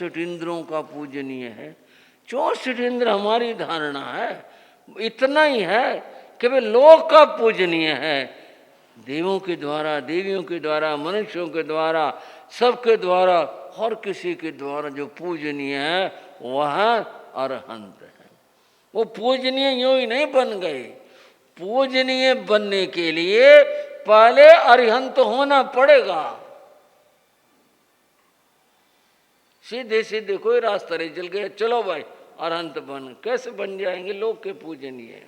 64 इंद्रों का पूजनीय है। 64 इंद्र हमारी धारणा है, इतना ही है कि वे लोक का पूजनीय है। देवों के द्वारा, देवियों के द्वारा, मनुष्यों के द्वारा, सबके द्वारा, हर किसी के द्वारा जो पूजनीय है वह अरहंत है। वो पूजनीय यूं ही नहीं बन गए, पूजनीय बनने के लिए पहले अरिहंत होना पड़ेगा। सीधे सीधे कोई रास्ता नहीं चल गया, चलो भाई अरहंत बन, कैसे बन जाएंगे? लोक के पूजनीय,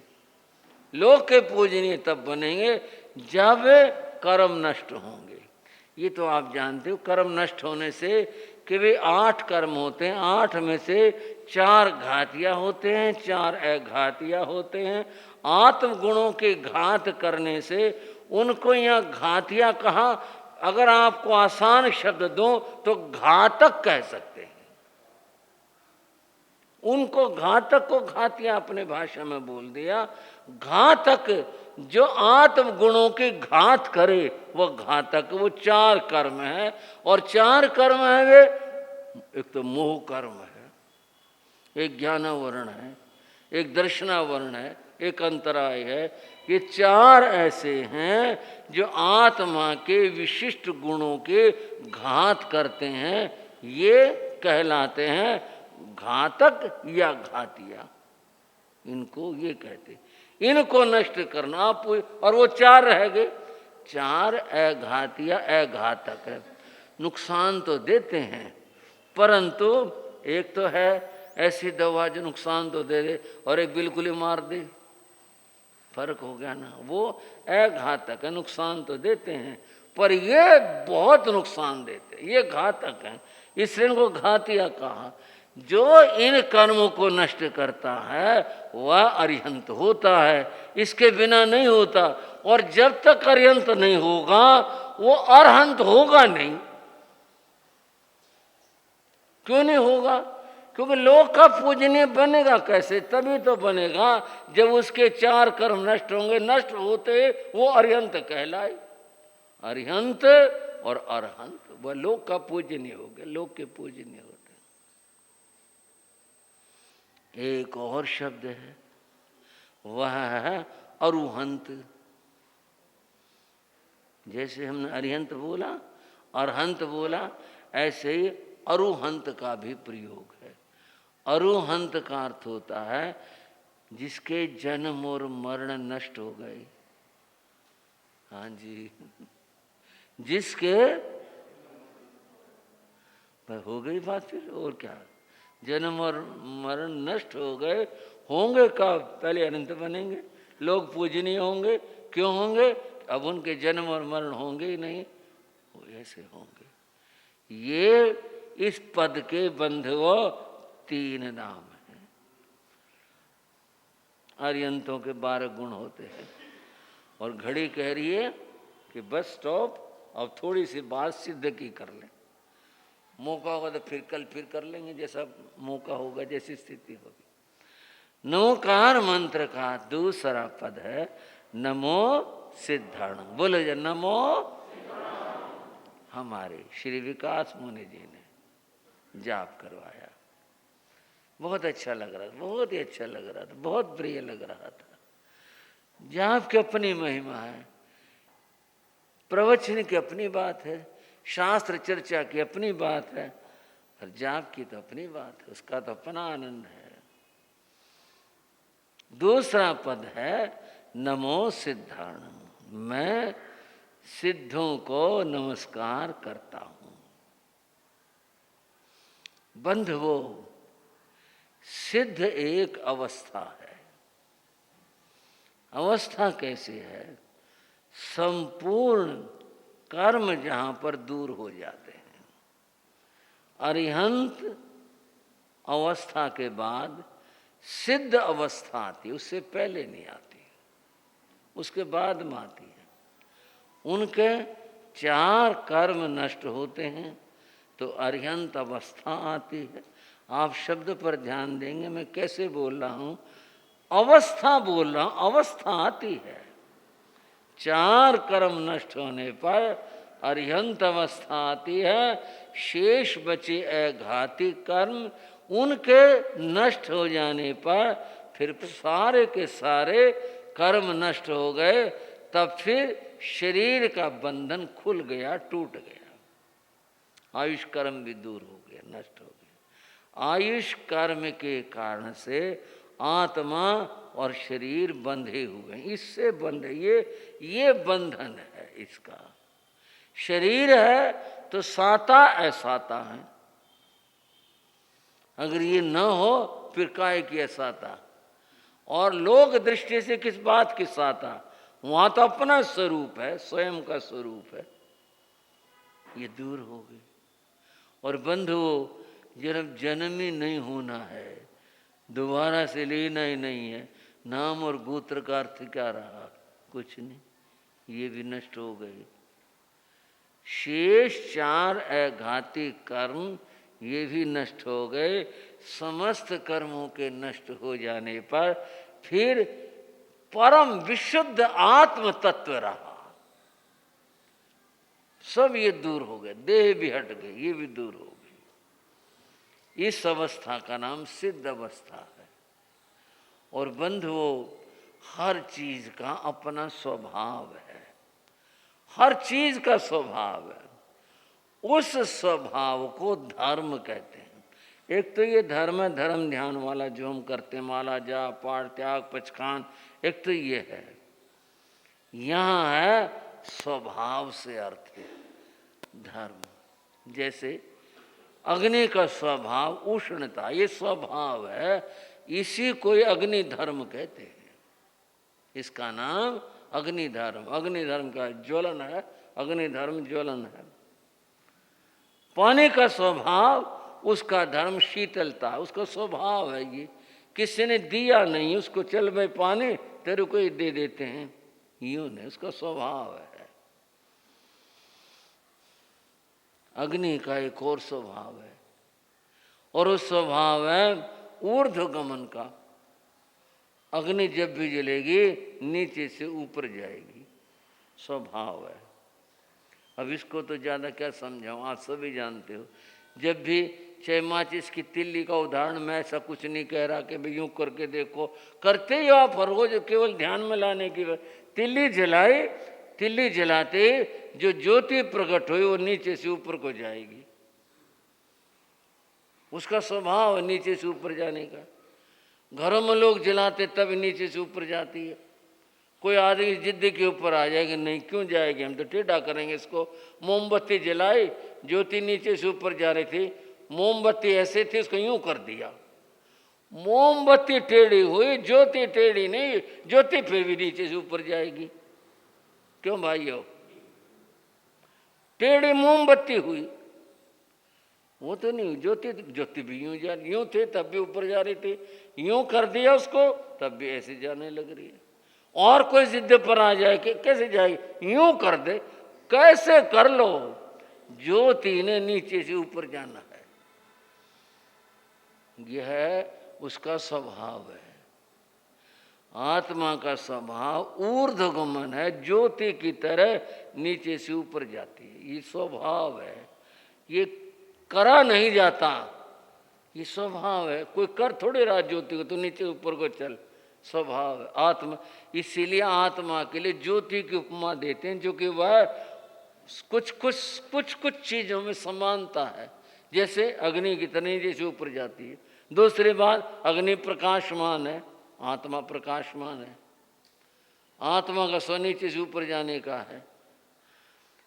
लोक के पूजनीय तब बनेंगे जब कर्म नष्ट होंगे। ये तो आप जानते हो, कर्म नष्ट होने से कि वे 8 कर्म होते हैं, 8 में से 4 घातिया होते हैं, 4 अघातिया होते हैं। आत्म गुणों के घात करने से उनको यहाँ घातिया कहा। अगर आपको आसान शब्द दूं तो घातक कह सकते हैं उनको। घातक को घातिया अपने भाषा में बोल दिया। घातक जो आत्म गुणों के घात करे वो घातक। वो 4 कर्म है, और 4 कर्म है वे, एक तो मोह कर्म है, एक ज्ञानावरण है, एक दर्शनावरण है, एक अंतराय है। ये 4 ऐसे हैं जो आत्मा के विशिष्ट गुणों के घात करते हैं। ये कहलाते हैं घातक या घातिया, इनको ये कहते। इनको नष्ट करना आप, और वो 4 रह गए। 4 अघातिया अघातक है, नुकसान तो देते हैं, परंतु एक तो है ऐसी दवा जो नुकसान तो दे दे और एक बिल्कुल ही मार दे, फर्क हो गया ना। वो अघातक है, नुकसान तो देते हैं पर ये बहुत नुकसान देते, ये घातक है, इसलिए इनको घातिया कहा। जो इन कर्मों को नष्ट करता है वह अरिहंत होता है, इसके बिना नहीं होता। और जब तक अरिहंत नहीं होगा वो अरहंत होगा नहीं। क्यों नहीं होगा? क्योंकि लोक का पूजनीय बनेगा कैसे? तभी तो बनेगा जब उसके 4 कर्म नष्ट होंगे। नष्ट होते वो अरिहंत कहलाए। अरिहंत और अरहंत वह लोक का पूजनीय हो गया, लोक के पूजनीय होते। एक और शब्द है, वह है अरुहंत। जैसे हमने अरिहंत बोला, अरहंत बोला, ऐसे ही अरुहंत का भी प्रयोग है। अरुहंत का अर्थ होता है जिसके जन्म और मरण नष्ट हो गए। हाँ जी, जिसके हो गई बात, फिर और क्या? जन्म और मरण नष्ट हो गए, होंगे कब? पहले अनंत बनेंगे, लोग पूजनीय होंगे। क्यों होंगे? अब उनके जन्म और मरण होंगे ही नहीं, वो ऐसे होंगे। ये इस पद के बंधुओं 3 नाम हैं। अरिहंतों के 12 गुण होते हैं। और घड़ी कह रही है कि बस स्टॉप, अब थोड़ी सी बात सिद्ध की कर लें। मौका होगा तो फिर कल फिर कर लेंगे, जैसा मौका होगा, जैसी स्थिति होगी। नमोकार मंत्र का दूसरा पद है नमो सिद्धाणं। बोलो जा, नमो। हमारे श्री विकास मुनि जी ने जाप करवाया, बहुत अच्छा लग रहा था, बहुत ही अच्छा लग रहा था, बहुत प्रिय लग रहा था। जाप की अपनी महिमा है, प्रवचन की अपनी बात है, शास्त्र चर्चा की अपनी बात है, और जाप की तो अपनी बात है, उसका तो अपना आनंद है। दूसरा पद है नमो सिद्धाणं। मैं सिद्धों को नमस्कार करता हूं। बंधुओं, सिद्ध एक अवस्था है। अवस्था कैसी है? संपूर्ण कर्म जहां पर दूर हो जाते हैं। अरिहंत अवस्था के बाद सिद्ध अवस्था आती, उससे पहले नहीं आती, उसके बाद में आती है। उनके 4 कर्म नष्ट होते हैं तो अरिहंत अवस्था आती है। आप शब्द पर ध्यान देंगे, मैं कैसे बोल रहा हूं, अवस्था बोल रहा हूं, अवस्था आती है। 4 कर्म नष्ट होने पर अरिहंत अवस्था आती है, शेष बचे अघाती कर्म, उनके नष्ट हो जाने पर फिर सारे के सारे कर्म नष्ट हो गए, तब फिर शरीर का बंधन खुल गया, टूट गया, आयुष कर्म भी दूर हो गया, नष्ट हो गया। आयुष कर्म के कारण से आत्मा और शरीर बंधे हुए, इससे बंधे, ये बंधन है इसका। शरीर है तो साता असाता है, अगर ये न हो फिर काय की असाता। और लोक दृष्टि से किस बात की साता, वहां तो अपना स्वरूप है, स्वयं का स्वरूप है, ये दूर हो गई। और बंधुओं, जन्म जन्म ही नहीं होना है, दोबारा से लेना ही नहीं है, नाम और गोत्र का अर्थ क्या रहा, कुछ नहीं, ये भी नष्ट हो गए। शेष 4 अघाती कर्म ये भी नष्ट हो गए। समस्त कर्मों के नष्ट हो जाने पर फिर परम विशुद्ध आत्म तत्व रहा, सब ये दूर हो गए, देह भी हट गए, ये भी दूर हो गई। इस अवस्था का नाम सिद्ध अवस्था है। और बंधुओं, हर चीज का अपना स्वभाव है, हर चीज का स्वभाव है, उस स्वभाव को धर्म कहते हैं। एक तो ये धर्म है, धर्म ध्यान वाला जो हम करते हैं, माला जाप पाठ त्याग पचखान, एक तो ये है। यहाँ है स्वभाव से अर्थ है धर्म। जैसे अग्नि का स्वभाव उष्णता, ये स्वभाव है, इसी को अग्नि धर्म कहते हैं, इसका नाम अग्नि धर्म। अग्नि धर्म का ज्वलन है, अग्नि धर्म ज्वलन है। पानी का स्वभाव, उसका धर्म शीतलता, उसका स्वभाव है। ये किसी ने दिया नहीं, उसको चल भाई पानी तेरे को ही दे देते हैं, यूं नहीं, उसका स्वभाव है। अग्नि का एक और स्वभाव है, और उस स्वभाव है ऊर्ध्वगमन का। अग्नि जब भी जलेगी नीचे से ऊपर जाएगी, स्वभाव है। अब इसको तो ज़्यादा क्या समझाऊँ, आप सभी जानते हो। जब भी चाहे माचिस की तिल्ली का उदाहरण, मैं ऐसा कुछ नहीं कह रहा कि भाई यूँ करके देखो, करते ही आप हर रोज केवल ध्यान में लाने की। तिल्ली जलाई, तिल्ली जलाते जो ज्योति प्रकट हुई वो नीचे से ऊपर को जाएगी, उसका स्वभाव है नीचे से ऊपर जाने का। घरों में लोग जलाते तब नीचे से ऊपर जाती है। कोई आदमी जिद्द के ऊपर आ जाएगा, नहीं क्यों जाएगी, हम तो टेढ़ा करेंगे इसको। मोमबत्ती जलाई, ज्योति नीचे से ऊपर जा रही थी, मोमबत्ती ऐसे थी, उसको यूं कर दिया, मोमबत्ती टेढ़ी हुई, ज्योति टेढ़ी नहीं, ज्योति फिर भी नीचे से ऊपर जाएगी। क्यों भाइयों, टेढ़ी मोमबत्ती हुई, वो तो नहीं, ज्योति ज्योति भी यूं जा, यूं थे तब भी ऊपर जा रही थी, यूं कर दिया उसको तब भी ऐसे जाने लग रही है। और कोई जिद्द पर आ जाए कि कैसे जाएगी, यूं कर दे, कैसे कर लो, ज्योति ने नीचे से ऊपर जाना है, यह उसका स्वभाव है। आत्मा का स्वभाव ऊर्ध्वगमन है, ज्योति की तरह नीचे से ऊपर जाती है, ये स्वभाव है, ये करा नहीं जाता, ये स्वभाव है। कोई कर थोड़े रहा ज्योति को, तो नीचे ऊपर को चल, स्वभाव है आत्मा। इसीलिए आत्मा के लिए ज्योति की उपमा देते हैं, जो कि वह कुछ चीजों में समानता है, जैसे अग्नि की तरह जैसे ऊपर जाती है। दूसरी बात, अग्नि प्रकाशमान है, आत्मा प्रकाशमान है, आत्मा का स्व नीचे से ऊपर जाने का है।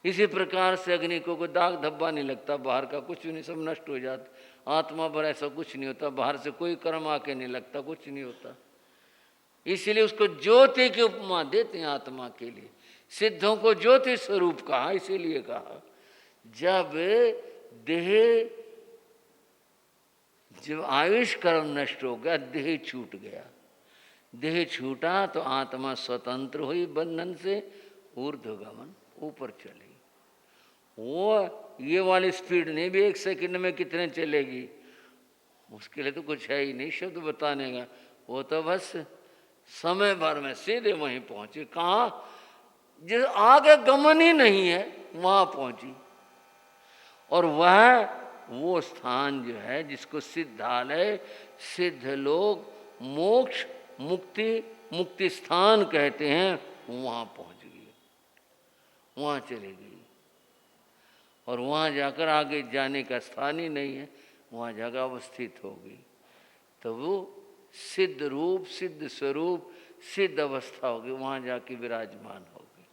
इसी प्रकार से अग्नि को कोई दाग धब्बा नहीं लगता, बाहर का कुछ भी नहीं, सब नष्ट हो जाता। आत्मा पर ऐसा कुछ नहीं होता, बाहर से कोई कर्म आके नहीं लगता, कुछ नहीं होता। इसलिए उसको ज्योति की उपमा देते हैं आत्मा के लिए। सिद्धों को ज्योति स्वरूप कहा, इसीलिए कहा जब आयुष कर्म नष्ट हो गया, देह छूट गया, देह छूटा तो आत्मा स्वतंत्र हुई बंधन से, ऊर्ध्वगमन ऊपर चली। वो ये वाली स्पीड नहीं भी 1 सेकंड में कितने चलेगी, उसके लिए तो कुछ है ही नहीं शब्द बताने का, वो तो बस समय भर में सीधे वहीं पहुंचे। कहाँ, जिस आगे गमन ही नहीं है, वहां पहुंची। और वह वो स्थान जो है जिसको सिद्धालय, सिद्ध लोग, मोक्ष, मुक्ति, मुक्ति स्थान कहते हैं, वहां पहुंच गई, वहां चली गई। और वहां जाकर आगे जाने का स्थान ही नहीं है, वहां जगह अवस्थित हो गई। तो वो सिद्ध रूप, सिद्ध स्वरूप, सिद्ध अवस्था होगी, वहां जाके विराजमान होगी।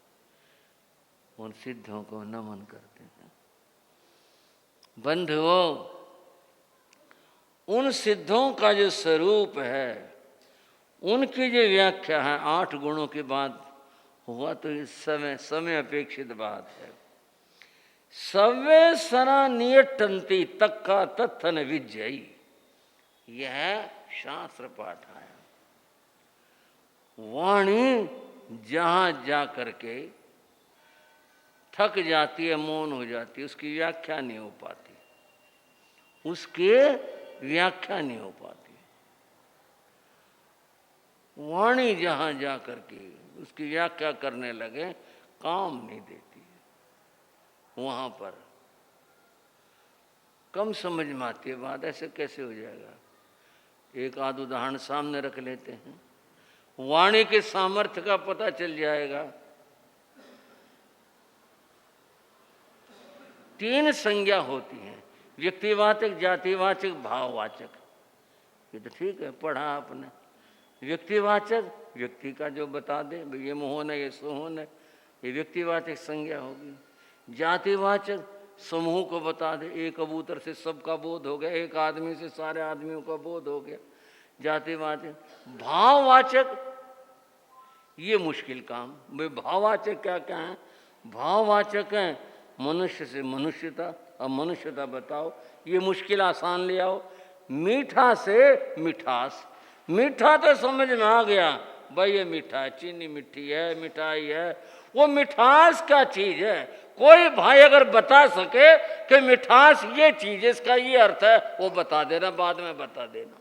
उन सिद्धों को नमन करते हैं। बंधुओं, उन सिद्धों का जो स्वरूप है, उनकी जो व्याख्या है 8 गुणों के बाद हुआ, तो इस समय अपेक्षित बात है। सवे सना नियटंती तक्का तत्थन विजयी, यह शास्त्र पाठ है। वाणी जहां जा करके थक जाती है, मौन हो जाती है, उसकी व्याख्या नहीं हो पाती, उसके व्याख्या नहीं हो पाती। वाणी जहां जा करके उसकी व्याख्या करने लगे, काम नहीं देती है। वहां पर कम समझ में आती है बात, ऐसे कैसे हो जाएगा। एक आध उदाहरण सामने रख लेते हैं, वाणी के सामर्थ्य का पता चल जाएगा। 3 संज्ञा होती हैं, व्यक्तिवाचक, जातिवाचक, भाववाचक। ये तो ठीक है, पढ़ा आपने। व्यक्तिवाचक, व्यक्ति का जो बता दे, ये मोहन है, ये सोहन है, ये व्यक्तिवाचक संज्ञा होगी। जातिवाचक, समूह को बता दे, एक कबूतर से सबका बोध हो गया, एक आदमी से सारे आदमियों का बोध हो गया, जातिवाचक। भाववाचक, ये मुश्किल काम। वे भाववाचक क्या क्या है? भाववाचक है मनुष्य से मनुष्यता, अब मनुष्यता बताओ, ये मुश्किल आसान ले आओ। मीठा से मिठास, मीठा तो समझ में आ गया भाई, ये मीठा है, चीनी मीठी है, मिठाई है। वो मिठास क्या चीज है? कोई भाई अगर बता सके कि मिठास ये चीज है, इसका ये अर्थ है, वो बता देना, बाद में बता देना।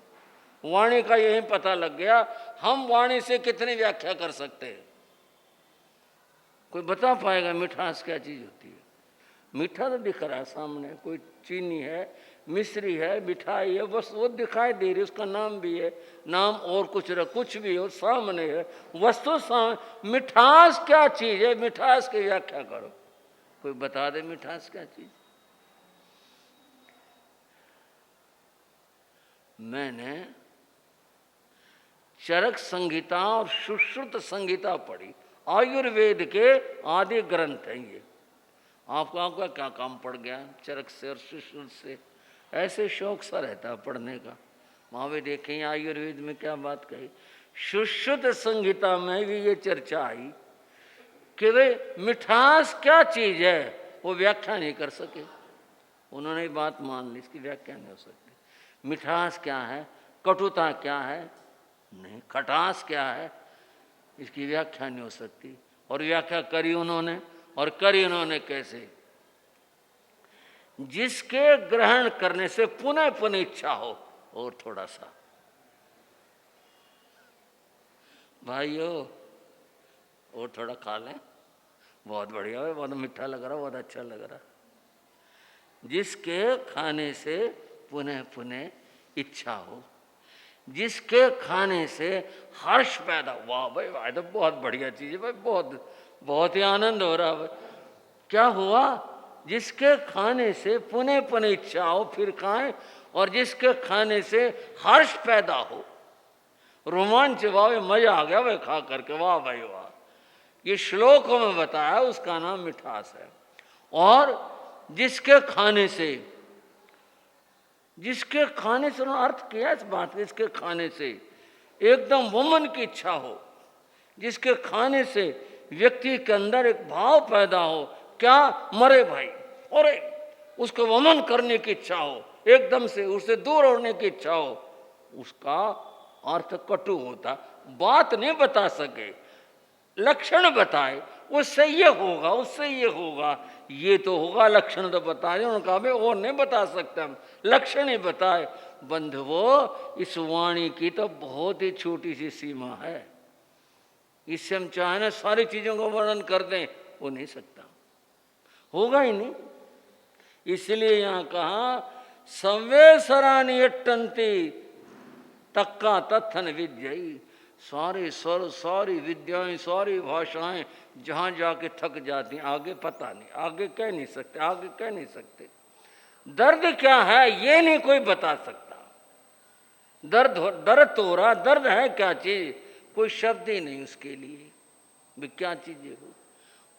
वाणी का यही पता लग गया। हम वाणी से कितनी व्याख्या कर सकते हैं? कोई बता पाएगा मिठास क्या चीज होती है? मीठा तो दिख रहा है सामने, कोई चीनी है, मिश्री है, मिठाई है, बस वो दिखाई दे रही, उसका नाम भी है, नाम और कुछ भी हो, सामने है, वस्तु सामने। मिठास क्या चीज है? मिठास की व्याख्या करो, कोई बता दे मिठास क्या चीज। मैंने चरक संहिता और सुश्रुत संहिता पढ़ी, आयुर्वेद के आदि ग्रंथ हैं ये। आपका क्या काम पड़ गया चरक से और सुश्रुत से? ऐसे शौक सा रहता है पढ़ने का। वहाँ भी देखें आयुर्वेद में क्या बात कही। सुश्रुत संहिता में भी ये चर्चा आई कि वे मिठास क्या चीज है, वो व्याख्या नहीं कर सके। उन्होंने बात मान ली, इसकी व्याख्या नहीं हो सकती। मिठास क्या है, कटुता क्या है, नहीं, खटास क्या है, इसकी व्याख्या नहीं हो सकती। और व्याख्या करी उन्होंने, और करी उन्होंने कैसे? जिसके ग्रहण करने से पुनः पुनः इच्छा हो। और थोड़ा सा भाइयों, और थोड़ा खा लें, बहुत बढ़िया है, बहुत मीठा लग रहा, बहुत अच्छा लग रहा। जिसके खाने से पुनः पुनः इच्छा हो, जिसके खाने से हर्ष पैदा। वाह भाई वाह, तो बहुत बढ़िया चीज है भाई, बहुत ही आनंद हो रहा भाई। क्या हुआ? जिसके खाने से पुनः पुनः इच्छा हो, फिर खाएं, और जिसके खाने से हर्ष पैदा हो, रोमांच, वाह मजा आ गया भाई खा करके, वाह भाई वाह। ये श्लोकों में बताया, उसका नाम मिठास है। और जिसके खाने से, जिसके खाने से, अर्थ किया इस बात, जिसके खाने से एकदम वमन की इच्छा हो, जिसके खाने से व्यक्ति के अंदर एक भाव पैदा हो, क्या मरे भाई, और उसको वमन करने की इच्छा हो, एकदम से उससे दूर होने की इच्छा हो, उसका अर्थ कटु होता। बात नहीं बता सके, लक्षण बताए, उससे ये होगा, उससे ये होगा, ये तो होगा, लक्षण तो बताए। उन्होंने कहा मैं और नहीं बता सकता, हम लक्षण ही बताए। बंधुओं, इस वाणी की तो बहुत ही छोटी सी सीमा है। इससे हम चाहे ना सारी चीजों को वर्णन कर दें, वो नहीं सकता। होगा ही नहीं। इसलिए यहाँ कहा सवेसरानी अट्टंती तक्का तत्थन विद्यई। सारे स्वर, सारी विद्याएं, सारी भाषाएं जहाँ जाके थक जाती हैं, आगे पता नहीं, आगे कह नहीं सकते, आगे कह नहीं सकते। दर्द क्या है ये नहीं कोई बता सकता। दर्द तो हो रहा, दर्द है क्या चीज, कोई शब्द ही नहीं उसके लिए भी क्या चीज हो।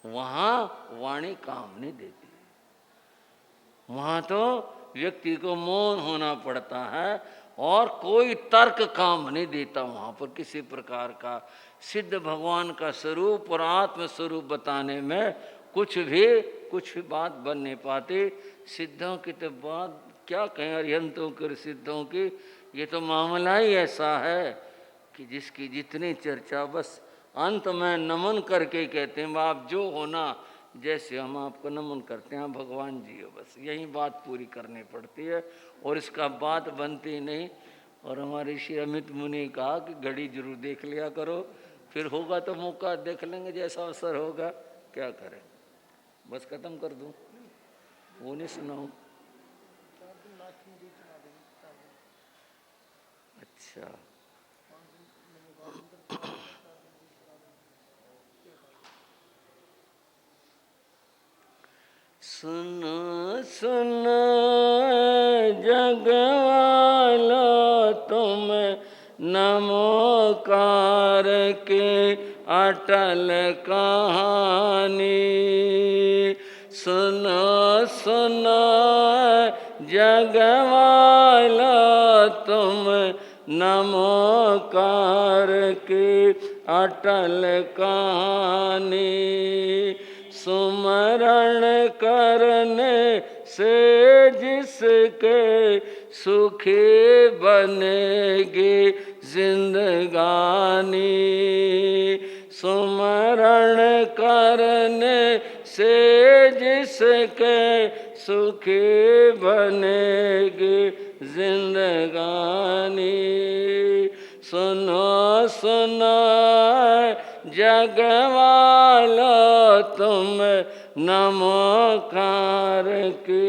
वहां वाणी काम नहीं देती, वहां तो व्यक्ति को मौन होना पड़ता है और कोई तर्क काम नहीं देता वहां पर किसी प्रकार का। सिद्ध भगवान का स्वरूप और आत्म स्वरूप बताने में कुछ भी बात बन नहीं पाती। सिद्धों की तो बात क्या कहें, अरिहंतों की और सिद्धों की, ये तो मामला ही ऐसा है कि जिसकी जितनी चर्चा बस अंत में नमन करके कहते हैं आप जो होना, जैसे हम आपको नमन करते हैं भगवान जी हो, बस यही बात पूरी करनी पड़ती है और इसका बात बनती नहीं। और हमारे श्री अमित मुनि ने कहा कि घड़ी जरूर देख लिया करो, फिर होगा तो मौका देख लेंगे जैसा अवसर होगा, क्या करें। बस खत्म कर दूं, वो नहीं सुनाऊं। अच्छा सुनो सुनो जगवालो तुम नमोकार के अटल कहानी। सुनो सुनो जगवालो तुम नमोकार के अटल कहानी। सुमरण करने से जिसके सुखी बनेगी जिंदगानी। सुमरण करने से जिसके सुखी बनेगी जिंदगानी। सुनो सुनो जगवालो तुम नमोकार की